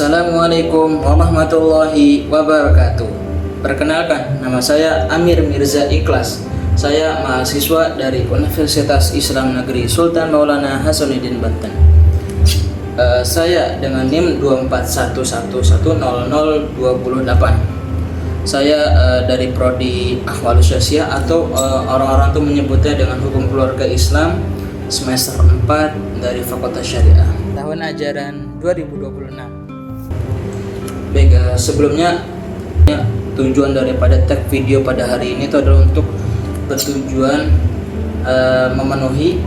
Assalamualaikum warahmatullahi wabarakatuh. Perkenalkan, nama saya Amir Mirza Ikhlas. Saya mahasiswa dari Universitas Islam Negeri Sultan Maulana Hasanuddin Banten. Saya dengan NIM 241110028. Saya dari prodi Ahwalus Syasiah atau orang-orang tuh menyebutnya dengan Hukum Keluarga Islam semester 4 dari Fakultas Syariah. Tahun ajaran 2026. Baik, sebelumnya tujuan daripada tag video pada hari ini itu adalah untuk bertujuan memenuhi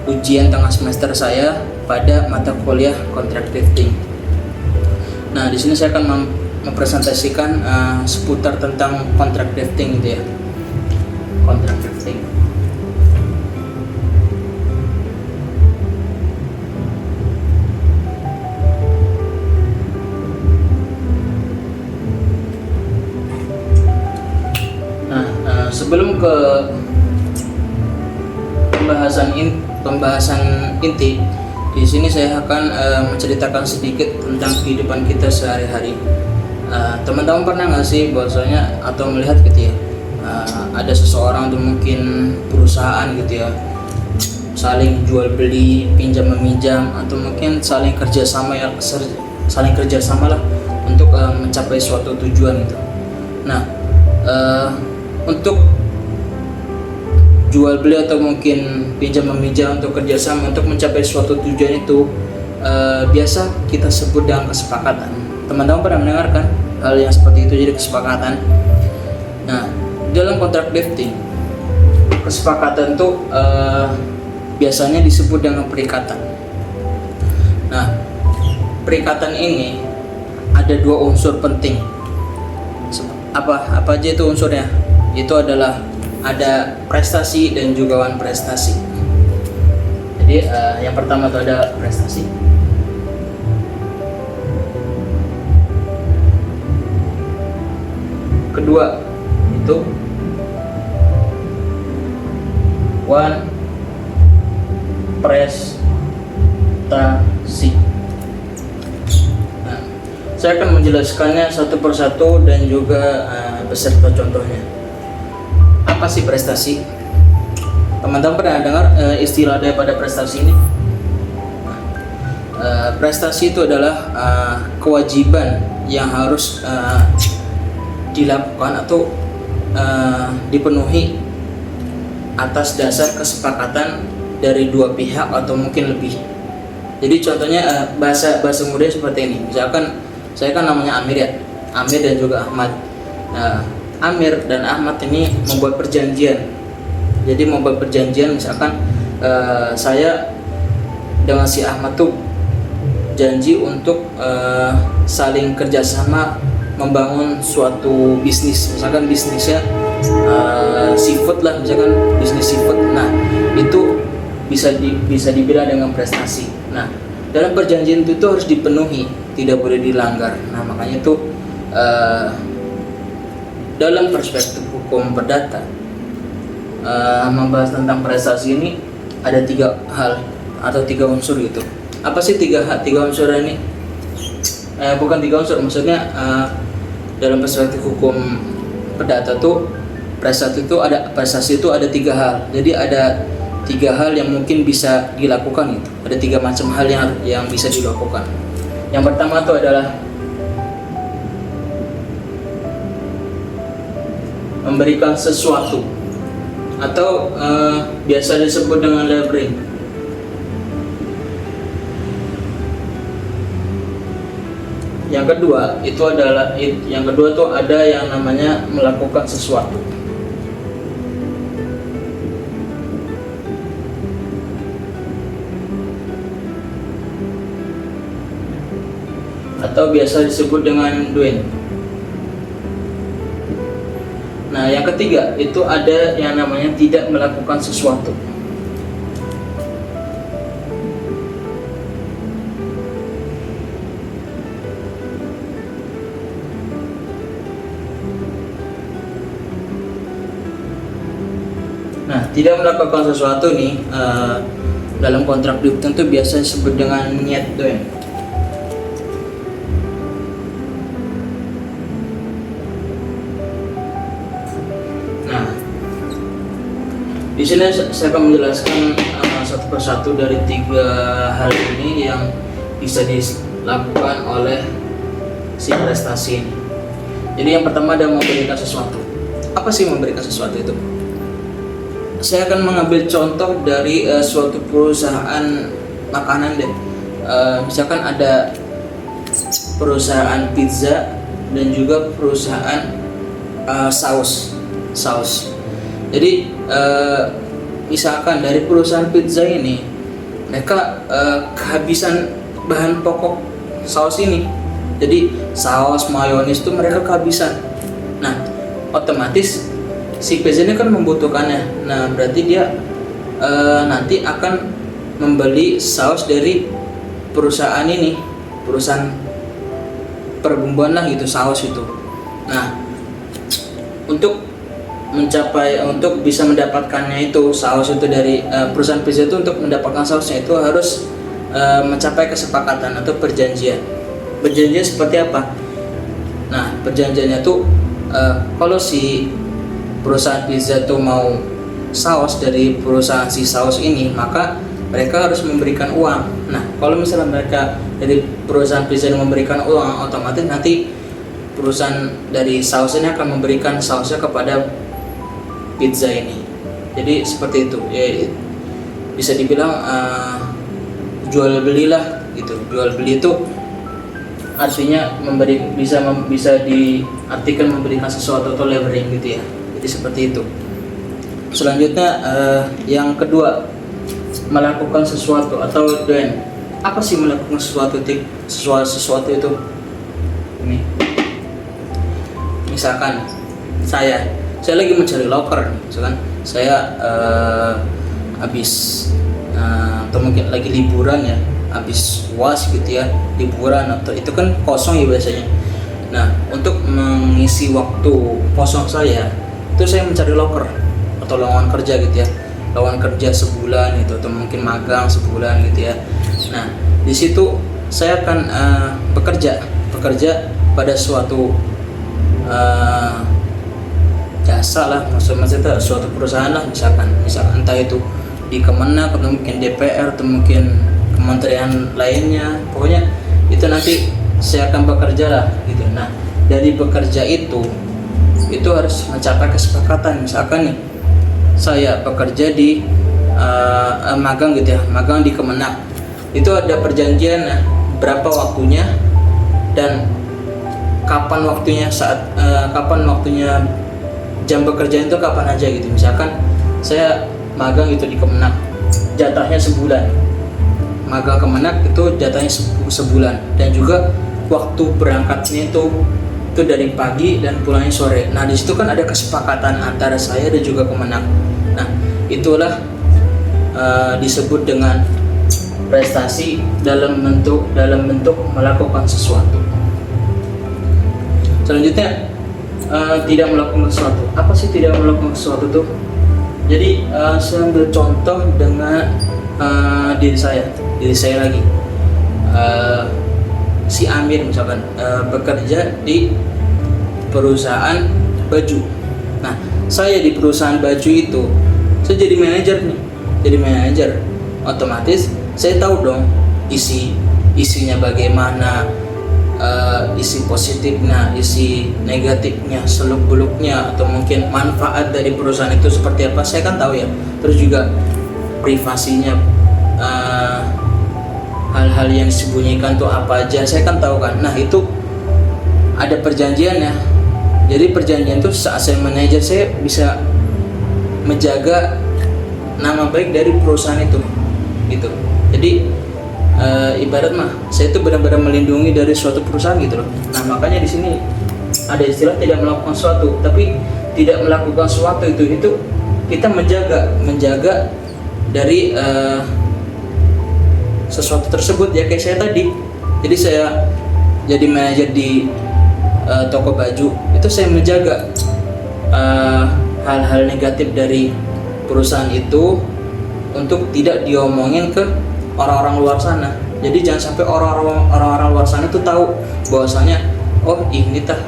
ujian tengah semester saya pada mata kuliah Contract Drafting. Nah, di sini saya akan mempresentasikan seputar tentang Contract Drafting gitu ya. Contract Drafting. Sebelum ke pembahasan inti, di sini saya akan menceritakan sedikit tentang kehidupan kita sehari-hari. Teman-teman pernah nggak sih bahwasanya atau melihat gitu ya, ada seseorang atau mungkin perusahaan gitu ya, saling jual beli, pinjam meminjam, atau mungkin saling kerjasama lah untuk mencapai suatu tujuan gitu. Nah, untuk jual beli atau mungkin pinjam meminjam untuk kerjasama untuk mencapai suatu tujuan itu biasa kita sebut dengan kesepakatan. Teman-teman pernah mendengarkan hal yang seperti itu, jadi kesepakatan. Nah, dalam kontrak drafting, kesepakatan itu biasanya disebut dengan perikatan. Nah, perikatan ini ada dua unsur penting. Apa aja itu unsurnya? Itu adalah ada prestasi dan juga wan prestasi. Jadi yang pertama itu ada prestasi. Kedua itu wan prestasi. Nah, saya akan menjelaskannya satu persatu dan juga beserta contohnya. Apa sih prestasi? Teman-teman pernah dengar istilah daripada prestasi ini? Prestasi itu adalah kewajiban yang harus dilakukan atau dipenuhi atas dasar kesepakatan dari dua pihak atau mungkin lebih. Jadi contohnya bahasa mudah seperti ini. Misalkan saya kan namanya Amir ya, Amir dan juga Ahmad. Amir dan Ahmad ini membuat perjanjian. Jadi membuat perjanjian, misalkan saya dengan si Ahmad tuh janji untuk saling kerjasama membangun suatu bisnis. Misalkan bisnisnya seafood lah, misalkan bisnis seafood. Nah, itu bisa dibilang dengan prestasi. Nah, dalam perjanjian itu harus dipenuhi, tidak boleh dilanggar. Nah, makanya itu dalam perspektif hukum perdata membahas tentang prestasi ini ada tiga hal atau tiga unsur gitu. Apa sih tiga unsur ini? Bukan tiga unsur, maksudnya dalam perspektif hukum perdata tuh prestasi itu ada tiga hal. Jadi ada tiga hal yang mungkin bisa dilakukan gitu. Ada tiga macam hal yang bisa dilakukan. Yang pertama itu adalah memberikan sesuatu atau biasa disebut dengan levering. Yang kedua itu ada yang namanya melakukan sesuatu. Atau biasa disebut dengan doing. Nah, yang ketiga itu ada yang namanya tidak melakukan sesuatu. Nah, tidak melakukan sesuatu nih dalam kontrak drafting itu biasa disebut dengan niat doing. Di sini saya akan menjelaskan satu persatu dari 3 hal ini yang bisa dilakukan oleh si prestasi ini. Jadi yang pertama ada memberikan sesuatu. Apa sih memberikan sesuatu itu? Saya akan mengambil contoh dari suatu perusahaan makanan deh. Misalkan ada perusahaan pizza dan juga perusahaan saus. Jadi misalkan dari perusahaan pizza ini mereka kehabisan bahan pokok saus ini. Jadi saus mayonis itu mereka kehabisan. Nah, otomatis si pizza ini kan membutuhkannya. Nah, berarti dia nanti akan membeli saus dari perusahaan ini, perusahaan perbumbuan lah gitu, saus itu. Nah, untuk bisa mendapatkannya itu saus itu dari perusahaan pizza itu, untuk mendapatkan sausnya itu harus mencapai kesepakatan atau perjanjian. Perjanjian seperti apa? Nah, perjanjiannya tuh kalau si perusahaan pizza tuh mau saus dari perusahaan si saus ini, maka mereka harus memberikan uang. Nah, kalau misalnya mereka dari perusahaan pizza memberikan uang, otomatis nanti perusahaan dari saus ini akan memberikan sausnya kepada pizza ini. Jadi seperti itu ya, bisa dibilang jual belilah gitu. Jual beli itu artinya bisa diartikan memberikan sesuatu atau levering gitu ya. Jadi seperti itu. Selanjutnya yang kedua, melakukan sesuatu atau doing. Apa sih melakukan sesuatu itu? Ini misalkan saya lagi mencari loker, misalkan saya habis atau mungkin lagi liburan ya, habis UAS gitu ya, liburan atau itu kan kosong ya biasanya. Nah, untuk mengisi waktu kosong saya itu saya mencari loker atau lowongan kerja gitu ya, lowongan kerja sebulan itu atau mungkin magang sebulan gitu ya. Nah, di situ saya akan bekerja pada suatu jasa lah, maksudnya suatu perusahaan lah, misalkan entah itu di Kemenak atau mungkin DPR atau mungkin kementerian lainnya, pokoknya itu nanti saya akan bekerja lah gitu. Nah, dari bekerja itu harus mencapai kesepakatan. Misalkan nih saya bekerja di magang gitu ya, magang di Kemenak, itu ada perjanjian berapa waktunya dan kapan waktunya, kapan waktunya, jam bekerja itu kapan aja gitu. Misalkan saya magang itu di Kemenak, jatahnya sebulan. Magang Kemenak itu jatahnya sebulan, dan juga waktu berangkatnya itu dari pagi dan pulangnya sore. Nah, di situ kan ada kesepakatan antara saya dan juga Kemenak. Nah, itulah disebut dengan prestasi dalam bentuk melakukan sesuatu. Selanjutnya, tidak melakukan sesuatu. Apa sih tidak melakukan sesuatu tuh? Jadi saya ambil contoh dengan diri saya lagi. Si Amir misalkan bekerja di perusahaan baju. Nah, saya di perusahaan baju itu saya jadi manajer nih. Jadi manajer, otomatis saya tahu dong isinya bagaimana, isi positifnya, isi negatifnya, seluk-beluknya, atau mungkin manfaat dari perusahaan itu seperti apa, saya kan tahu ya. Terus juga privasinya, hal-hal yang disembunyikan tuh apa aja, saya kan tahu kan. Nah, itu ada perjanjiannya. Jadi perjanjian itu saat saya manajer, saya bisa menjaga nama baik dari perusahaan itu gitu. Jadi ibarat mah saya itu benar-benar melindungi dari suatu perusahaan gitu loh. Nah, makanya di sini ada istilah tidak melakukan sesuatu, tapi tidak melakukan sesuatu itu kita menjaga dari sesuatu tersebut ya, kayak saya tadi. Jadi saya jadi manajer di toko baju, itu saya menjaga hal-hal negatif dari perusahaan itu untuk tidak diomongin ke orang-orang luar sana. Jadi jangan sampai orang-orang luar sana itu tahu bahwasanya oh ini tah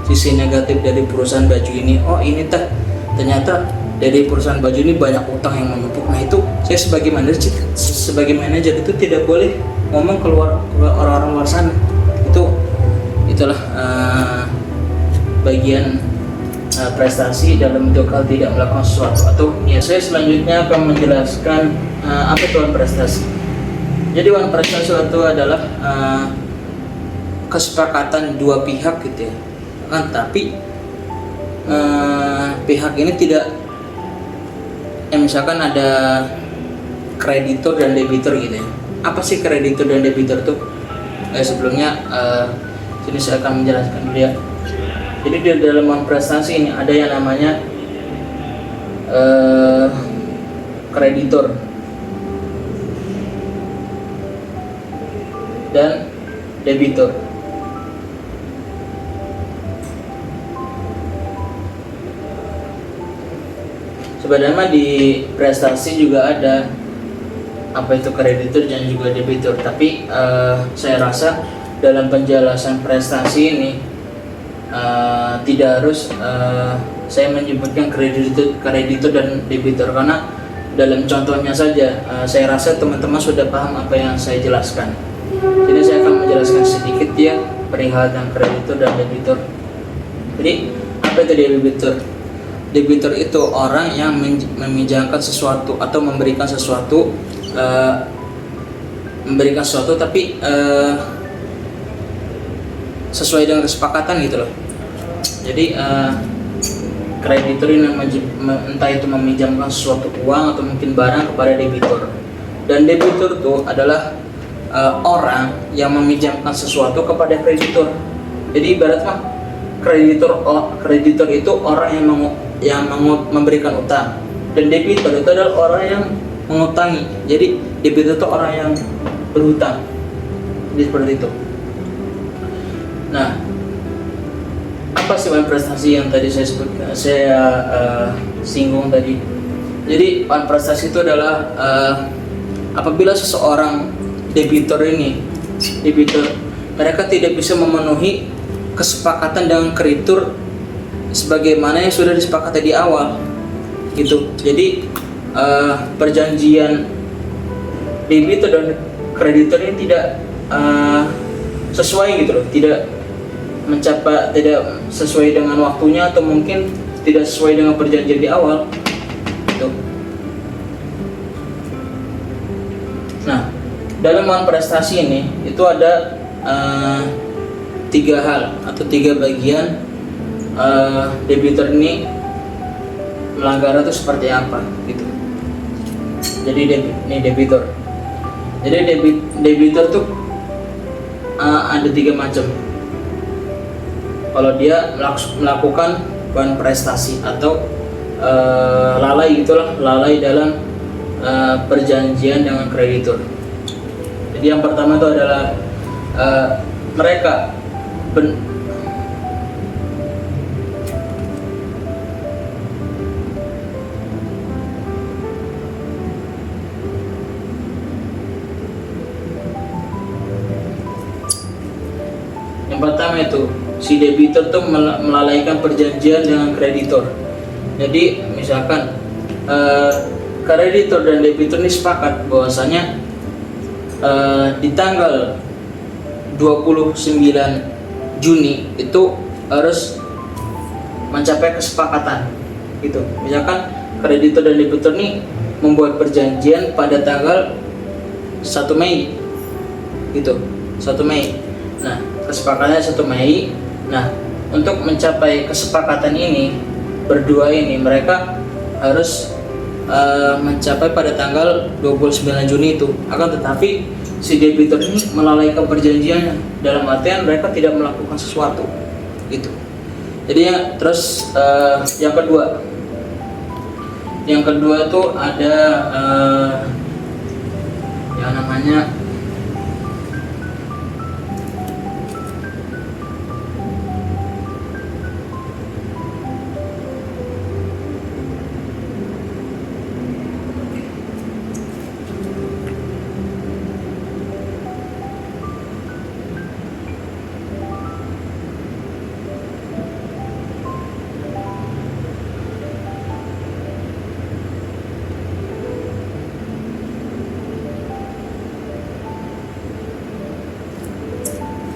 sisi negatif dari perusahaan baju ini, oh ini tah ternyata dari perusahaan baju ini banyak utang yang menumpuk. Nah itu saya sebagai manajer itu tidak boleh ngomong keluar orang-orang luar sana. Itulah bagian prestasi dalam bentuk hal tidak melakukan sesuatu. Atau ya, saya selanjutnya akan menjelaskan apa itu one prestasi. Jadi one prestasi itu adalah kesepakatan dua pihak gitu ya kan, tapi pihak ini tidak misalkan ada kreditor dan debitur gitu ya. Apa sih kreditor dan debitur tuh? Sebelumnya sini saya akan menjelaskan dulu ya. Jadi di dalam prestasi ini ada yang namanya kreditor dan debitur. Sebenarnya di prestasi juga ada apa itu kreditur dan juga debitur, tapi saya rasa dalam penjelasan prestasi ini tidak harus saya menyebutkan kreditur dan debitur, karena dalam contohnya saja saya rasa teman-teman sudah paham apa yang saya jelaskan. Jadi saya akan menjelaskan sedikit ya perihal tentang kreditur dan debitur. Jadi apa itu debitur? Debitur itu orang yang meminjamkan sesuatu atau memberikan sesuatu tapi sesuai dengan kesepakatan gitu loh. Jadi kreditur ini entah itu meminjamkan sesuatu uang atau mungkin barang kepada debitur. Dan debitur itu adalah orang yang meminjamkan sesuatu kepada kreditur. Jadi ibaratnya kreditur itu orang yang memberikan utang, dan debitur itu adalah orang yang mengutangi. Jadi debitur itu orang yang berhutang. Jadi seperti itu. Nah, apa sih one prestasi yang tadi saya singgung tadi? Jadi one prestasi itu adalah apabila seseorang debitur mereka tidak bisa memenuhi kesepakatan dengan kreditur sebagaimana yang sudah disepakati di awal gitu. Jadi perjanjian debitur dan kreditur ini tidak sesuai gitu loh, tidak sesuai dengan waktunya, atau mungkin tidak sesuai dengan perjanjian di awal gitu. Nah, dalam one prestasi ini itu ada 3 hal atau 3 bagian debitur ini melanggar itu seperti apa gitu. Jadi ini debitur. Jadi debitur tuh ada 3 macam. Kalau dia melakukan one prestasi atau lalai dalam perjanjian dengan kreditur. Jadi yang pertama itu adalah mereka yang pertama itu si debitur tuh melalaikan perjanjian dengan kreditor. Jadi misalkan kreditor dan debitur ini sepakat bahwasanya di tanggal 29 Juni itu harus mencapai kesepakatan gitu. Misalkan kreditor dan debitur ini membuat perjanjian pada tanggal 1 Mei gitu, 1 Mei. Nah, kesepakatannya 1 Mei. Nah, untuk mencapai kesepakatan ini berdua ini mereka harus mencapai pada tanggal 29 Juni itu. Akan tetapi si debitur ini melalaikan perjanjiannya, dalam artian mereka tidak melakukan sesuatu gitu. Jadi terus yang kedua itu ada yang namanya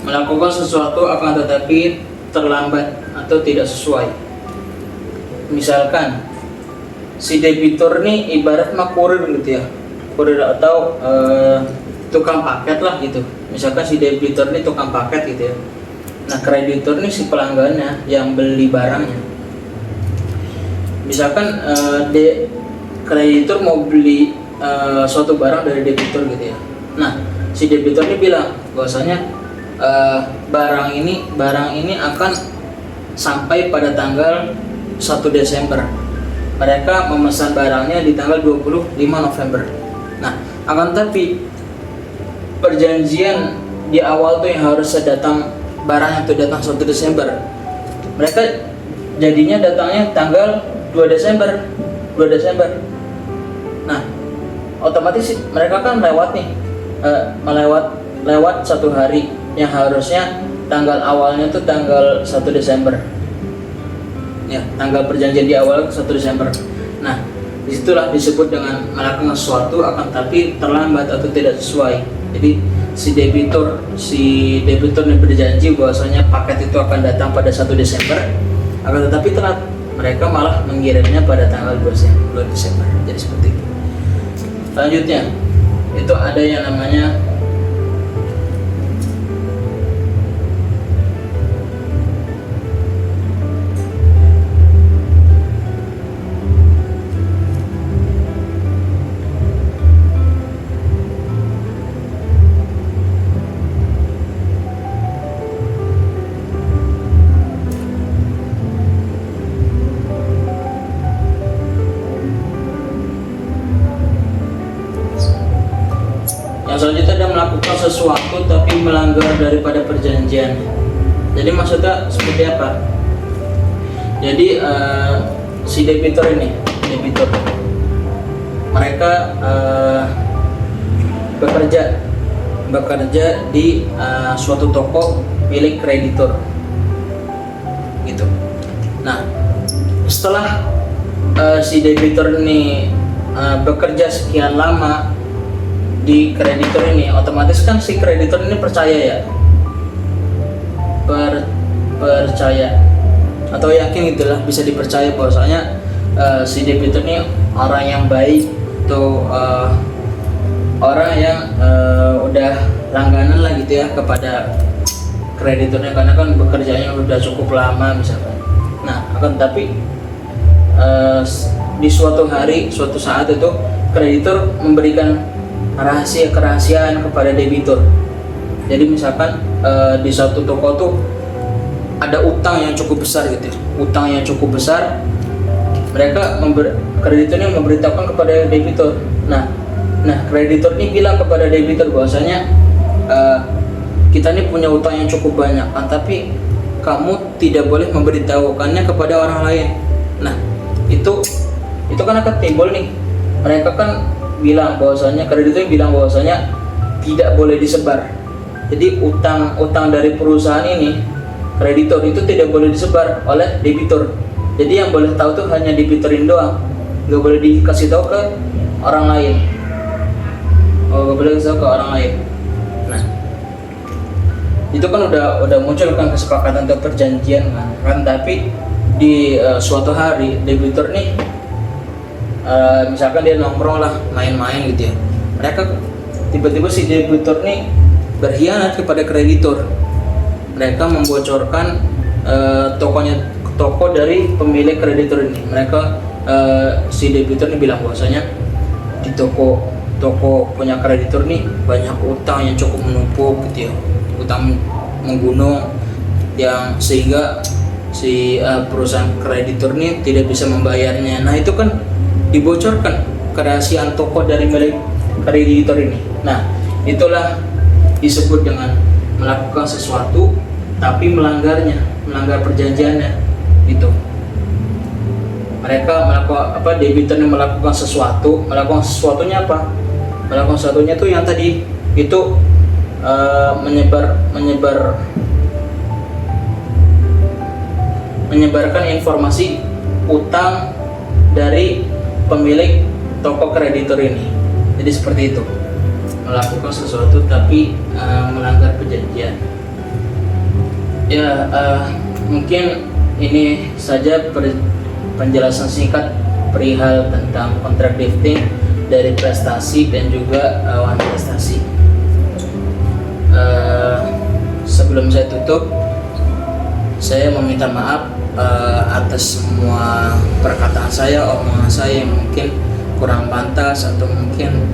melakukan sesuatu akan tetapi terlambat atau tidak sesuai. Misalkan si debitur nih ibarat mah kurir gitu ya, kurir atau tukang paket lah gitu. Misalkan si debitur nih tukang paket gitu ya, nah kreditur nih si pelanggannya yang beli barangnya. Misalkan kreditur mau beli suatu barang dari debitur gitu ya, nah si debitur ini bilang bahwasanya barang ini akan sampai pada tanggal 1 Desember. Mereka memesan barangnya di tanggal 25 November. Nah, akan tapi perjanjian di awal tuh yang harusnya datang barangnya tuh datang 1 Desember. Mereka jadinya datangnya tanggal 2 Desember. Nah, otomatis mereka kan lewat nih, lewat 1 hari yang harusnya tanggal awalnya tuh tanggal 1 Desember. Ya, tanggal perjanjian di awal 1 Desember. Nah, disitulah disebut dengan melakukan sesuatu akan tapi terlambat atau tidak sesuai. Jadi si debitur yang berjanji bahwasanya paket itu akan datang pada 1 Desember, akan tetapi telat. Mereka malah mengirimnya pada tanggal 2 Desember. Jadi seperti itu. Selanjutnya, itu ada yang namanya selanjutnya ada melakukan sesuatu tapi melanggar daripada perjanjian. Jadi maksudnya seperti apa? Jadi si debitur mereka bekerja di suatu toko milik kreditur gitu. Nah, setelah si debitur ini bekerja sekian lama di kreditur ini, otomatis kan si kreditur ini percaya atau yakin gitulah, bisa dipercaya bahwasanya si debitur ini orang yang baik atau orang yang udah langganan lah gitu ya kepada krediturnya, karena kan bekerjanya udah cukup lama misalkan. Nah, akan tapi di suatu saat itu kreditur memberikan kerahasiaan kepada debitur. Jadi misalkan di satu toko tuh ada utang yang cukup besar gitu ya. Krediturnya memberitahukan kepada debitur. Nah kreditur ini bilang kepada debitur bahwasanya kita ini punya utang yang cukup banyak, tapi kamu tidak boleh memberitahukannya kepada orang lain. Nah, itu kan akan timbul nih. Mereka kan kreditur bilang bahwasanya tidak boleh disebar. Jadi utang dari perusahaan ini, kreditur itu tidak boleh disebar oleh debitur. Jadi yang boleh tahu tuh hanya debiturin doang, nggak boleh dikasih tahu ke orang lain. Nah, itu kan udah muncul kan kesepakatan atau perjanjian kan, tapi di suatu hari debitur nih misalkan dia nongkrong lah, main-main gitu ya. Tiba-tiba si debitur nih berkhianat kepada kreditur. Mereka membocorkan toko dari pemilik kreditur ini. Si debitur ini bilang bahwasanya di toko punya kreditur nih banyak utang yang cukup menumpuk gitu ya, utang menggunung, yang sehingga si perusahaan kreditur ini tidak bisa membayarnya. Nah, itu kan dibocorkan kerahasiaan toko dari milik kreditur ini. Nah, itulah disebut dengan melakukan sesuatu tapi melanggar perjanjiannya gitu. Mereka debiturnya melakukan sesuatunya apa? Melakukan sesuatunya tuh yang tadi itu menyebarkan informasi utang dari pemilik toko kreditur ini. Jadi seperti itu, melakukan sesuatu tapi melanggar perjanjian. Ya, mungkin ini saja penjelasan singkat perihal tentang kontrak drifting dari prestasi dan juga prestasi. Sebelum saya tutup, saya meminta maaf atas semua perkataan saya, omongan saya yang mungkin kurang pantas, atau mungkin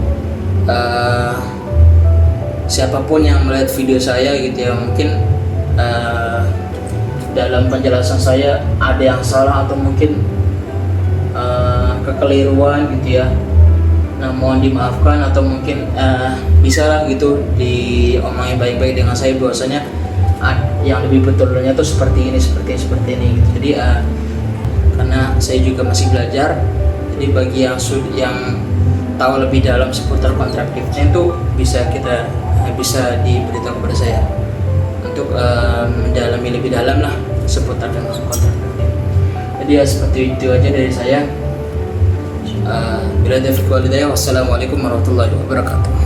siapapun yang melihat video saya gitu ya, mungkin dalam penjelasan saya ada yang salah atau mungkin kekeliruan gitu ya. Nah, mohon dimaafkan, atau mungkin bisa lah gitu diomongin baik-baik dengan saya bahwasanya yang lebih betulnya tuh seperti ini gitu. Jadi karena saya juga masih belajar, jadi bagi yang tahu lebih dalam seputar kontrak drifting itu bisa diberitahu kepada saya untuk mendalami lebih dalam lah seputar dengan kontrak drifting. Jadi ya seperti itu aja dari saya. Bila taufiq wal hidayah, wassalamualaikum warahmatullahi wabarakatuh.